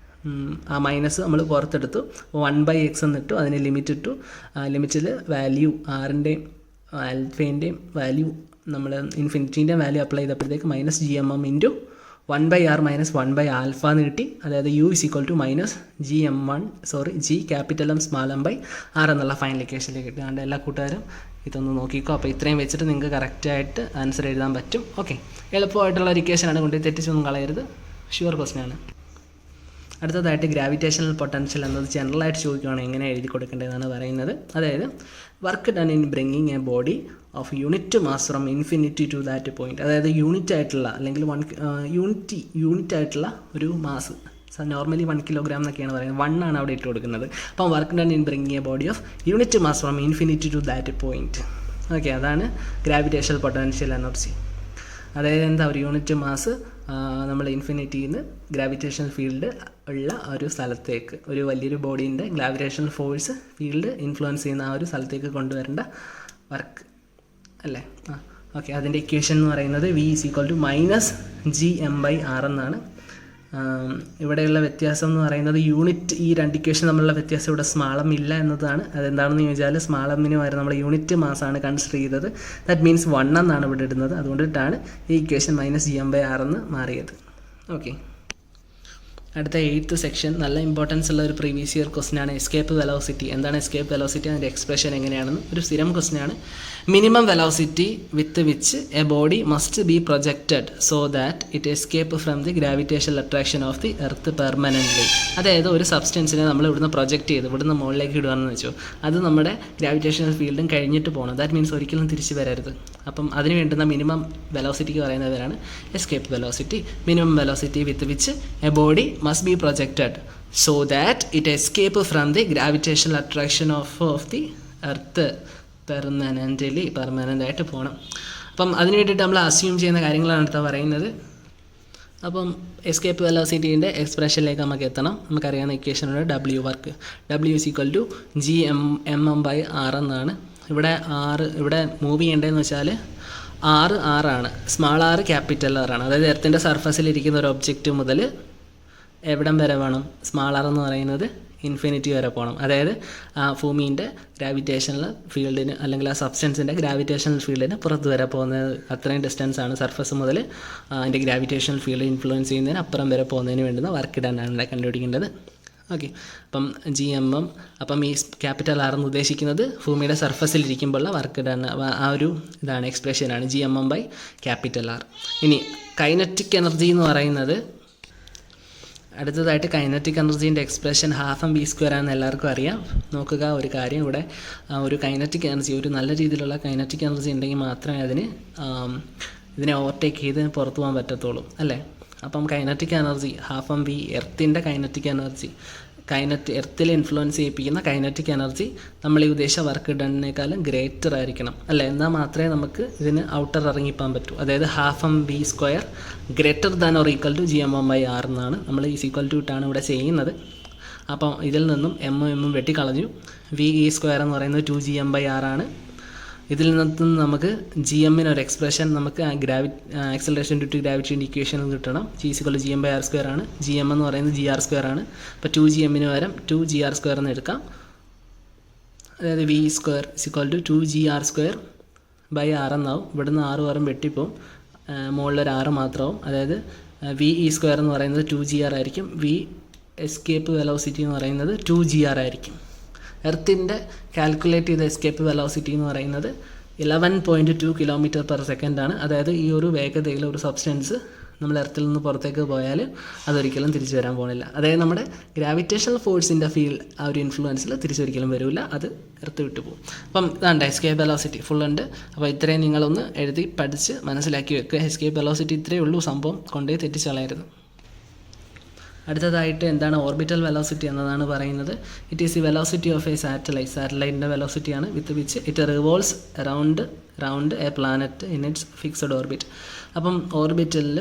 ആ മൈനസ് നമ്മൾ പുറത്തെടുത്തു, 1/x എന്നിട്ടു, അതിന് ലിമിറ്റ് ഇട്ടു. ലിമിറ്റിൽ വാല്യൂ ആറിൻ്റെയും ആൽഫേൻ്റെയും വാല്യൂ നമ്മൾ ഇൻഫിനിറ്റീൻ്റെ വാല്യൂ അപ്ലൈ ചെയ്തപ്പോഴത്തേക്ക് -gmm ഇൻറ്റു 1/r - 1/α എന്ന് കിട്ടി. അതായത് u = -g capital M small M by R എന്നുള്ള ഫൈനൽ ഇക്വേഷനിലേക്ക് കിട്ടി. അതുകൊണ്ട് എല്ലാ കൂട്ടുകാരും ഇതൊന്ന് നോക്കിക്കോ. അപ്പോൾ ഇത്രയും വെച്ചിട്ട് നിങ്ങൾക്ക് കറക്റ്റായിട്ട് ആൻസർ എഴുതാൻ പറ്റും. ഓക്കെ, എളുപ്പമായിട്ടുള്ള ഒരു ഇക്വേഷനാണ്, കൊണ്ട് തെറ്റിച്ചൊന്നും കളയരുത്, ഷ്യൂർ ക്വസ്റ്റ്യനാണ്. അടുത്തതായിട്ട് ഗ്രാവിറ്റേഷണൽ പൊട്ടൻഷ്യൽ എന്നത് ജനറലായിട്ട് ചോദിക്കുകയാണെങ്കിൽ എങ്ങനെ എഴുതി കൊടുക്കേണ്ടതെന്നാണ് പറയുന്നത്. അതായത് work done in bringing a body of unit mass from infinity to that point. അതായത് യൂണിറ്റ് ആയിട്ടുള്ള അല്ലെങ്കിൽ യൂണിറ്റ് ആയിട്ടുള്ള ഒരു മാസ്, നോർമലി 1 കിലോഗ്രാം എന്നൊക്കെയാണ് പറയുന്നത്, 1 ആണ് അവിടെ ഇട്ട് കൊടുക്കുന്നത്. അപ്പം work done in bringing a body of unit mass from infinity to that point. Okay, അതാണ് ഗ്രാവിറ്റേഷണൽ പൊട്ടൻഷ്യൽ എനർജി. അതായത് ഒരു യൂണിറ്റ് മാസ് നമ്മൾ ഇൻഫിനിറ്റിയിൽ നിന്ന് ഗ്രാവിറ്റേഷണൽ ഫീൽഡ് ഉള്ള ഒരു സ്ഥലത്തേക്ക്, ഒരു വലിയൊരു ബോഡീൻ്റെ ഗ്രാവിറ്റേഷണൽ ഫോഴ്സ് ഫീൽഡ് ഇൻഫ്ലുവൻസ് ചെയ്യുന്ന ആ ഒരു സ്ഥലത്തേക്ക് കൊണ്ടുവരേണ്ട വർക്ക് അല്ലേ. ഓക്കെ, അതിൻ്റെ ഇക്വേഷൻ എന്ന് പറയുന്നത് v = -gm/r എന്നാണ്. ഇവിടെയുള്ള വ്യത്യാസം എന്ന് പറയുന്നത് യൂണിറ്റ്, ഈ രണ്ട് ഇക്വേഷൻ തമ്മിലുള്ള വ്യത്യാസം ഇവിടെ സ്മാളം ഇല്ല എന്നതാണ്. അതെന്താണെന്ന് ചോദിച്ചാൽ സ്മാളമ്മിന് പകരം നമ്മൾ യൂണിറ്റ് മാസാണ് കൺസിഡർ ചെയ്തത്. ദാറ്റ് മീൻസ് 1 എന്നാണ് ഇവിടെ ഇടുന്നത്. അതുകൊണ്ടിട്ടാണ് ഈ ഇക്വേഷൻ -gm/r എന്ന് മാറിയത്. ഓക്കെ, അടുത്ത 8th സെക്ഷൻ നല്ല ഇമ്പോർട്ടൻസ് ഉള്ള ഒരു പ്രീവിയസ് ഇയർ ക്വസ്റ്റ്യൻ ആണ്. Escape velocity. എന്താണ് എസ്കേപ്പ് വെലോസിറ്റി, അതിൻ്റെ എക്സ്പ്രഷൻ എങ്ങനെയാണെന്ന് ഒരു സ്ഥിരം ക്വസ്റ്റ്യൻ ആണ്. Minimum velocity with which a body must be projected so that it escape from the gravitational attraction of the earth permanently. അതായത് ഒരു സബ്സ്റ്റൻസിനെ നമ്മൾ ഇവിടുന്ന് പ്രൊജക്റ്റ് ചെയ്ത് ഇവിടുന്ന് മുകളിലേക്ക് ഇടുകയാണെന്ന് വെച്ചോ, അത് നമ്മുടെ ഗ്രാവിറ്റേഷണൽ ഫീൽഡും കഴിഞ്ഞിട്ട് പോകണം. ദാറ്റ് മീൻസ് ഒരിക്കലും തിരിച്ച് വരരുത്. അപ്പം അതിന് വേണ്ടുന്ന മിനിമം വെലോസിറ്റിക്ക് പറയുന്നവരാണ് escape velocity. Minimum velocity with which a body must be projected so that it escape from the gravitational attraction of the earth permanent ആയിട്ട് പോകണം. അപ്പം അതിന് വേണ്ടിയിട്ട് നമ്മൾ അസ്യൂം ചെയ്യുന്ന കാര്യങ്ങളാണ് അടുത്ത പറയുന്നത്. അപ്പം എസ്കേപ്പ് വെലോസിറ്റീൻ്റെ എക്സ്പ്രഷനിലേക്ക് നമുക്ക് എത്തണം. നമുക്കറിയാവുന്ന ഇക്വേഷനാണ് W വർക്ക്. W = gmm/r എന്നാണ്. ഇവിടെ മൂവ് ചെയ്യേണ്ടതെന്ന് വെച്ചാൽ r ആണ്, സ്മാൾ r ക്യാപിറ്റൽ r ആണ്. അതായത് എർത്തിൻ്റെ സർഫസിലിരിക്കുന്ന ഒരു ഒബ്ജക്റ്റ് മുതൽ എവിടം വരെ വേണം, സ്മാൾ r എന്ന് പറയുന്നത് ഇൻഫിനിറ്റി വരെ പോകണം. അതായത് ആ ഭൂമീൻ്റെ ഗ്രാവിറ്റേഷണൽ ഫീൽഡിന് അല്ലെങ്കിൽ ആ സബ്സ്റ്റൻസിൻ്റെ ഗ്രാവിറ്റേഷണൽ ഫീൽഡിന് പുറത്ത് വരെ പോകുന്നത് അത്രയും ഡിസ്റ്റൻസാണ് സർഫസ് മുതൽ അതിൻ്റെ ഗ്രാവിറ്റേഷണൽ ഫീൽഡ് ഇൻഫ്ലുവൻസ് ചെയ്യുന്നതിന് അപ്പുറം വരെ പോകുന്നതിന് വേണ്ടുന്ന വർക്ക് ഡണ്ണാണ് ഇവിടെ കണ്ടുപിടിക്കേണ്ടത്. ഓക്കെ, അപ്പം GMM, അപ്പം ഈ ക്യാപിറ്റൽ ആർ എന്ന് ഉദ്ദേശിക്കുന്നത് ഭൂമിയുടെ സർഫസിലിരിക്കുമ്പോഴുള്ള വർക്ക് ഡൺ, ആ ഒരു ഇതാണ് എക്സ്പ്രഷനാണ് GMM/R. ഇനി കൈനറ്റിക് എനർജി എന്ന് പറയുന്നത്, അടുത്തതായിട്ട് കൈനറ്റിക് എനർജീൻ്റെ എക്സ്പ്രഷൻ 12mv² ആണെന്ന് എല്ലാവർക്കും അറിയാം. നോക്കുക, ഒരു കാര്യം ഇവിടെ, ഒരു കൈനറ്റിക് എനർജി, ഒരു നല്ല രീതിയിലുള്ള കൈനറ്റിക് എനർജി ഉണ്ടെങ്കിൽ മാത്രമേ ഇതിനെ ഓവർടേക്ക് ചെയ്ത് പുറത്തു പോകാൻ പറ്റത്തുള്ളൂ, അല്ലേ? അപ്പം കൈനറ്റിക് എനർജി 12mv, എർത്തിൻ്റെ കൈനറ്റിക് എനർജി, എർത്തിൽ ഇൻഫ്ലുവൻസ് ചെയ്യിപ്പിക്കുന്ന കൈനറ്റിക് എനർജി നമ്മൾ ഈ ഉദ്ദേശിച്ച വർക്ക് ഡണ്ണിനേക്കാളും ഗ്രേറ്റർ ആയിരിക്കണം, അല്ലേ? എന്നാൽ മാത്രമേ നമുക്ക് ഇതിന് ഔട്ടർ ഇറങ്ങിപ്പോകാൻ പറ്റൂ. അതായത് 12mv² greater than or equal to GMM/R എന്നാണ് നമ്മൾ ഈക്വൽ ടു ഇട്ടാണ് ഇവിടെ ചെയ്യുന്നത്. അപ്പം ഇതിൽ നിന്നും എമ്മും വെട്ടിക്കളഞ്ഞു. VE² എന്ന് പറയുന്നത് 2GM/R ആണ്. ഇതിൽ നിന്ന് നമുക്ക് GM ഒരു എക്സ്പ്രഷൻ, നമുക്ക് ആക്സലറേഷൻ ഡ്യൂ ടു ഗ്രാവിറ്റിൻ്റെ ഇക്വേഷൻ കിട്ടണം. G = GM/R² ആണ്. GM എന്ന് പറയുന്നത് GR² ആണ്. അപ്പോൾ 2GM പകരം 2GR² എന്ന് എടുക്കാം. അതായത് VE² = 2GR² എന്നാവും. ഇവിടുന്ന് 6 വെട്ടിപ്പോവും, മുകളിലൊരു 6 മാത്രമാവും. അതായത് VE² എന്ന് പറയുന്നത് 2GR ആയിരിക്കും. എസ്കേപ്പ് വെലോസിറ്റി എന്ന് പറയുന്നത് 2GR ആയിരിക്കും. എർത്തിൻ്റെ കാൽക്കുലേറ്റ് ചെയ്ത എസ്കേപ്പ് വെലോസിറ്റി എന്ന് പറയുന്നത് 11.2 km/s ആണ്. അതായത് ഈ ഒരു വേഗതയിൽ ഒരു സബ്സ്റ്റൻസ് നമ്മൾ എർത്തിൽ നിന്ന് പുറത്തേക്ക് പോയാൽ അതൊരിക്കലും തിരിച്ചു വരാൻ പോകുന്നില്ല. അതായത് നമ്മുടെ ഗ്രാവിറ്റേഷണൽ ഫോഴ്സിൻ്റെ ആ ഒരു ഇൻഫ്ലുവൻസിൽ തിരിച്ചൊരിക്കലും വരില്ല, അത് എർത്ത് വിട്ടു പോകും. അപ്പം ഇതാണ്ട് എസ്കേപ്പ് വെലോസിറ്റി ഫുൾ ഉണ്ട്. അപ്പോൾ ഇത്രയും നിങ്ങളൊന്ന് എഴുതി പഠിച്ച് മനസ്സിലാക്കി വെക്കുക. എസ്കേപ്പ് വെലോസിറ്റി ഇത്രയേ ഉള്ളൂ, സംഭവം കൊണ്ടേ തെറ്റിച്ച് കളയരുത്. അടുത്തതായിട്ട് എന്താണ് ഓർബിറ്റൽ വെലോസിറ്റി എന്നതാണ് പറയുന്നത്. It is the velocity of a സാറ്റലൈറ്റിൻ്റെ വെലോസിറ്റിയാണ് with which it revolves round a planet in its fixed orbit. അപ്പം ഓർബിറ്റലിൽ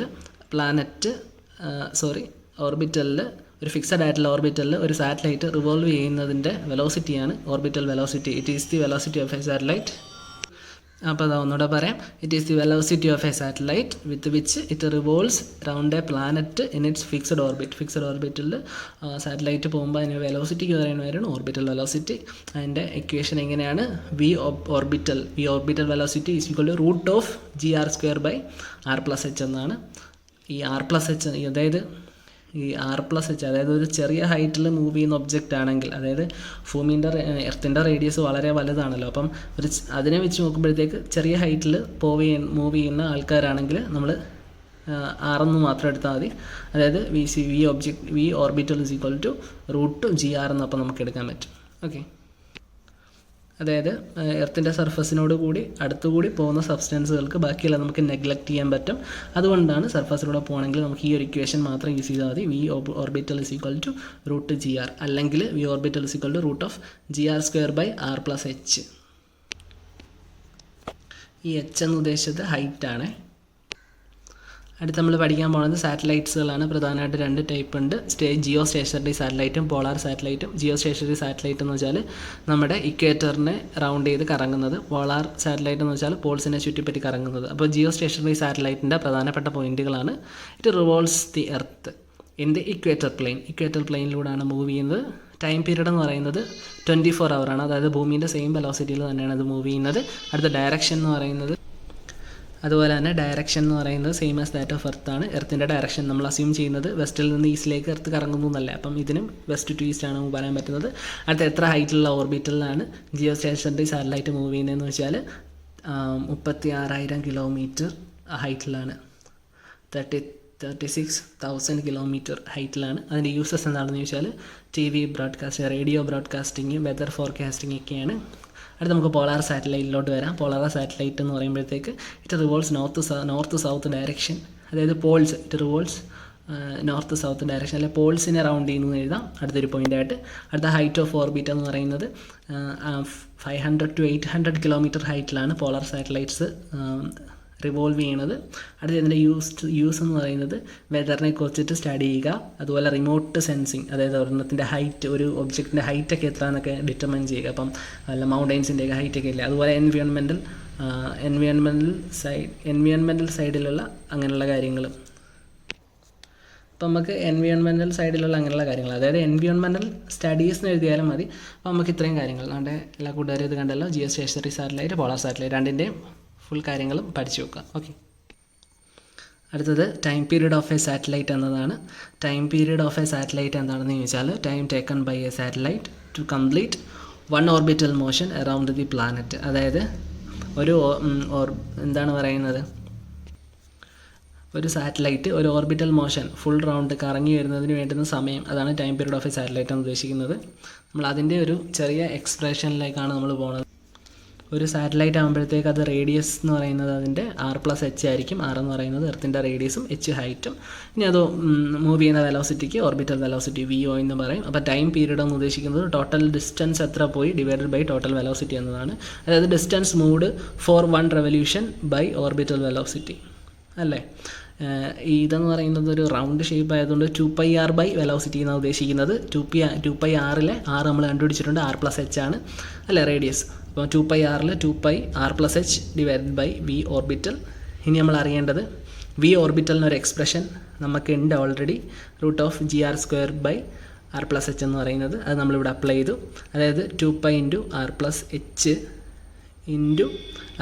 ഒരു ഫിക്സഡ് ആയിട്ടുള്ള ഓർബിറ്റലിൽ ഒരു സാറ്റലൈറ്റ് റിവോൾവ് ചെയ്യുന്നതിൻ്റെ വെലോസിറ്റിയാണ് orbital velocity. It is the velocity of a satellite. അപ്പോൾ അത് ഒന്നുകൂടെ പറയാം. It is the velocity of a satellite with which it revolves round a planet in its fixed orbit. Fixed ഓർബിറ്റിൽ satellite പോകുമ്പോൾ അതിന് വെലോസിറ്റിക്ക് പറയുന്നവരാണ് ഓർബിറ്റൽ വെലോസിറ്റി. അതിൻ്റെ ഇക്വേഷൻ എങ്ങനെയാണ്? V orbital velocity is equal to √GR²/R+H എന്നാണ്. ഈ R+H, അതായത് ഈ R+H, അതായത് ഒരു ചെറിയ ഹൈറ്റിൽ മൂവ് ചെയ്യുന്ന ഒബ്ജക്റ്റ് ആണെങ്കിൽ, അതായത് ഭൂമിൻ്റെ എർത്തിൻ്റെ റേഡിയസ് വളരെ വലുതാണല്ലോ, അപ്പം അതിനെ വെച്ച് നോക്കുമ്പോഴത്തേക്ക് ചെറിയ ഹൈറ്റിൽ മൂവ് ചെയ്യുന്ന ആൾക്കാരാണെങ്കിൽ നമ്മൾ R എന്ന് മാത്രം എടുത്താൽ മതി. അതായത് V orbital is equal to √GR എന്നപ്പോൾ നമുക്ക് എടുക്കാൻ പറ്റും. ഓക്കെ, അതായത് എർത്തിൻ്റെ സർഫസിനോട് കൂടി അടുത്തുകൂടി പോകുന്ന സബ്സ്റ്റൻസുകൾക്ക് ബാക്കിയെല്ലാം നമുക്ക് നെഗ്ലക്റ്റ് ചെയ്യാൻ പറ്റും. അതുകൊണ്ടാണ് സർഫസിലൂടെ പോകണമെങ്കിൽ നമുക്ക് ഈ ഒരു ഇക്വേഷൻ മാത്രം യൂസ് ചെയ്താൽ മതി. V orbital is equal to √GR, അല്ലെങ്കിൽ V orbital is equal to √GR²/R+H. ഈ H എന്ന് ഉദ്ദേശിച്ചത് ഹൈറ്റ് ആണ്. അടുത്ത് നമ്മൾ പഠിക്കാൻ പോകുന്നത് സാറ്റലൈറ്റ്സുകളാണ്. പ്രധാനമായിട്ട് 2 ടൈപ്പ് ഉണ്ട്. ജിയോ സ്റ്റേഷനറി സാറ്റലൈറ്റും പോളാർ സാറ്റലൈറ്റും. ജിയോ സ്റ്റേഷനറി സാറ്റലൈറ്റ് എന്ന് വെച്ചാൽ നമ്മുടെ ഇക്വേറ്ററിനെ റൗണ്ട് ചെയ്ത് കറങ്ങുന്നത്. പോളാർ സാറ്റലൈറ്റ് എന്ന് വെച്ചാൽ പോൾസിനെ ചുറ്റിപ്പറ്റി കറങ്ങുന്നത്. അപ്പോൾ ജിയോ സ്റ്റേഷനറി സാറ്റലൈറ്റിൻ്റെ പ്രധാനപ്പെട്ട പോയിന്റുകളാണ്: it revolves the earth in the equator പ്ലെയിനിലൂടെയാണ് മൂവ് ചെയ്യുന്നത്. ടൈം പീരീഡ് എന്ന് പറയുന്നത് 24 hour ആണ്. അതായത് ഭൂമിൻ്റെ സെയിം വെലോസിറ്റിയിൽ തന്നെയാണ് അത് മൂവ് ചെയ്യുന്നത്. അടുത്ത ഡയറക്ഷൻ എന്ന് പറയുന്നത്, അതുപോലെ തന്നെ ഡയറക്ഷൻ എന്ന് പറയുന്നത് same as that of earth ആണ്. എർത്തിൻ്റെ ഡയറക്ഷൻ നമ്മൾ അസ്യൂം ചെയ്യുന്നത് വെസ്റ്റിൽ നിന്ന് ഈസ്റ്റിലേക്ക് എർത്ത് കറങ്ങുന്നു എന്നല്ല. അപ്പം ഇതിനും വെസ്റ്റ് ടു ഈസ്റ്റ് ആണ് പറയാൻ പറ്റുന്നത്. അടുത്ത എത്ര ഹൈറ്റിലുള്ള ഓർബിറ്റലിലാണ് ജിയോ സ്റ്റേഷനറി സാറ്റലൈറ്റ് മൂവ് ചെയ്യുന്നതെന്ന് വെച്ചാൽ 36,000 കിലോമീറ്റർ ഹൈറ്റിലാണ്. 36,000 കിലോമീറ്റർ ഹൈറ്റിലാണ്. അതിൻ്റെ യൂസസ് എന്താണെന്ന് ചോദിച്ചാൽ TV broadcast, radio broadcasting, weather forecasting ഒക്കെയാണ്. അടുത്ത് നമുക്ക് പോളാർ സാറ്റലൈറ്റിലോട്ട് വരാം. പോളാർ സാറ്റലൈറ്റ് എന്ന് പറയുമ്പോഴത്തേക്ക് it revolves north south direction. അതായത് poles, it revolves north south direction, അല്ലെങ്കിൽ പോൾസിനെ റൗണ്ട് ചെയ്യുന്നു എഴുതാം അടുത്തൊരു പോയിൻ്റായിട്ട്. അടുത്ത ഹൈറ്റ് ഓഫ് ഓർബിറ്റ് എന്ന് പറയുന്നത് 500 to 800 കിലോമീറ്റർ ഹൈറ്റിലാണ് പോളാർ സാറ്റലൈറ്റ്സ് റിവോൾവ് ചെയ്യണത്. അടുത്ത ഇതിൻ്റെ യൂസ് എന്ന് പറയുന്നത് വെതറിനെ കുറിച്ചിട്ട് സ്റ്റഡി ചെയ്യുക, അതുപോലെ റിമോട്ട് സെൻസിങ്, അതായത് ഒരെണ്ണത്തിൻ്റെ ഹൈറ്റ്, ഒരു ഒബ്ജക്റ്റിൻ്റെ ഹൈറ്റൊക്കെ എത്ര എന്നൊക്കെ ഡിറ്റർമൈൻ ചെയ്യുക. അപ്പം വല്ല മൗണ്ടൈൻസിൻ്റെയൊക്കെ ഹൈറ്റൊക്കെ ഇല്ല. അതുപോലെ എൻവിയോൺമെൻറ്റൽ സൈഡിലുള്ള അങ്ങനെയുള്ള കാര്യങ്ങളും. അപ്പോൾ നമുക്ക് എൻവിയോൺമെൻറ്റൽ സൈഡിലുള്ള അങ്ങനെയുള്ള കാര്യങ്ങൾ, അതായത് എൻവിയോൺമെൻറ്റൽ സ്റ്റഡീസ് എന്ന് എഴുതിയാലും മതി. അപ്പോൾ നമുക്ക് ഇത്രയും കാര്യങ്ങൾ നമ്മുടെ എല്ലാ കൂട്ടുകാരും ഇത് കണ്ടല്ലോ, geostationary satellite, polar satellite രണ്ടിൻ്റെയും ഫുൾ കാര്യങ്ങളും പഠിച്ചു വെക്കുക. ഓക്കെ, അടുത്തത് time period of a satellite എന്നതാണ്. Time period of a satellite എന്താണെന്ന് ചോദിച്ചാൽ time taken by a satellite to complete one orbital motion around the planet. അതായത് ഒരു എന്താണ് പറയുന്നത്, ഒരു സാറ്റലൈറ്റ് ഒരു ഓർബിറ്റൽ മോഷൻ ഫുൾ റൗണ്ട് കറങ്ങി വരുന്നതിന് വേണ്ടുന്ന സമയം, അതാണ് time period of a satellite എന്ന് ഉദ്ദേശിക്കുന്നത്. നമ്മൾ അതിൻ്റെ ഒരു ചെറിയ എക്സ്പ്രഷനിലേക്കാണ് നമ്മൾ പോകുന്നത്. ഒരു സാറ്റലൈറ്റ് ആകുമ്പോഴത്തേക്ക് അത് റേഡിയസ് എന്ന് പറയുന്നത് അതിൻ്റെ r+h ആയിരിക്കും. r എന്ന് പറയുന്നത് എർത്തിൻ്റെ റേഡിയസും h ഹൈറ്റും. ഇനി അത് മൂവ് ചെയ്യുന്ന വെലോസിറ്റിക്ക് ഓർബിറ്റൽ വെലോസിറ്റി VO എന്ന് പറയും. അപ്പോൾ ടൈം പീരീഡ് എന്ന് ഉദ്ദേശിക്കുന്നത് ടോട്ടൽ ഡിസ്റ്റൻസ് എത്ര പോയി ഡിവൈഡഡ് ബൈ ടോട്ടൽ വെലോസിറ്റി എന്നതാണ്. അതായത് distance moved for 1 revolution by orbital velocity അല്ലേ. ഇതെന്ന് പറയുന്നത് ഒരു റൗണ്ട് ഷേപ്പ് ആയതുകൊണ്ട് 2πr ബൈ വെലോസിറ്റി എന്നാണ് ഉദ്ദേശിക്കുന്നത്. 2πrലെ r നമ്മൾ കണ്ടുപിടിച്ചിട്ടുണ്ട്, r+h ആണ് അല്ലേ റേഡിയസ്. അപ്പോൾ 2πrൽ 2πr+h divided by v orbital. ഇനി നമ്മൾ അറിയേണ്ടത് v ഓർബിറ്റലിനൊരു എക്സ്പ്രഷൻ നമുക്കുണ്ട് ഓൾറെഡി, √gr² ബൈ r+h എന്ന് പറയുന്നത്. അത് നമ്മളിവിടെ അപ്ലൈ ചെയ്തു. അതായത് 2π × r+h ഇൻറ്റു,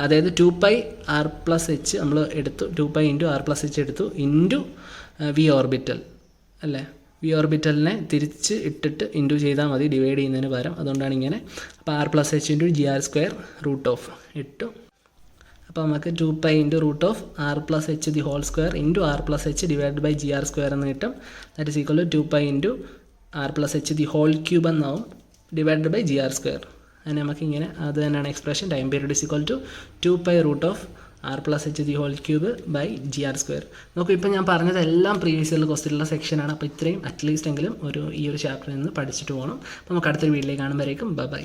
അതായത് 2πr+h നമ്മൾ എടുത്തു, 2π × r+h എടുത്തു ഇൻറ്റു v ഓർബിറ്റൽ അല്ലേ. v ഓർബിറ്റലിനെ തിരിച്ച് ഇട്ടിട്ട് ഇൻറ്റു ചെയ്താൽ മതി ഡിവൈഡ് ചെയ്യുന്നതിന് പകരം, അതുകൊണ്ടാണ് ഇങ്ങനെ. അപ്പോൾ r+h × gr² ഇട്ടു. അപ്പോൾ നമുക്ക് 2π × √r+h the whole square into r+h divide by gr² എന്ന് കിട്ടും. That is equal to 2π × r+h the whole cube എന്നാവും ഡിവൈഡ് ബൈ gr². അങ്ങനെ നമുക്കിങ്ങനെ അത് തന്നെയാണ് expression. Time period is equal to 2π √r+h the whole cube by gr². നോക്കൂ, ഇപ്പോൾ ഞാൻ പറഞ്ഞത് എല്ലാം പ്രീവിയസ് ഇയറിൽ ക്വസ്റ്റ്യനുള്ള സെക്ഷനാണ്. അപ്പോൾ ഇത്രയും അറ്റ്ലീസ്റ്റ് എങ്കിലും ഈ ഒരു ചാപ്റ്ററിൽ നിന്ന് പഠിച്ചിട്ട് പോകണം. അപ്പോൾ നമുക്ക് അടുത്തൊരു വീഡിയോയിൽ കാണുമ്പോഴേക്കും ബൈ.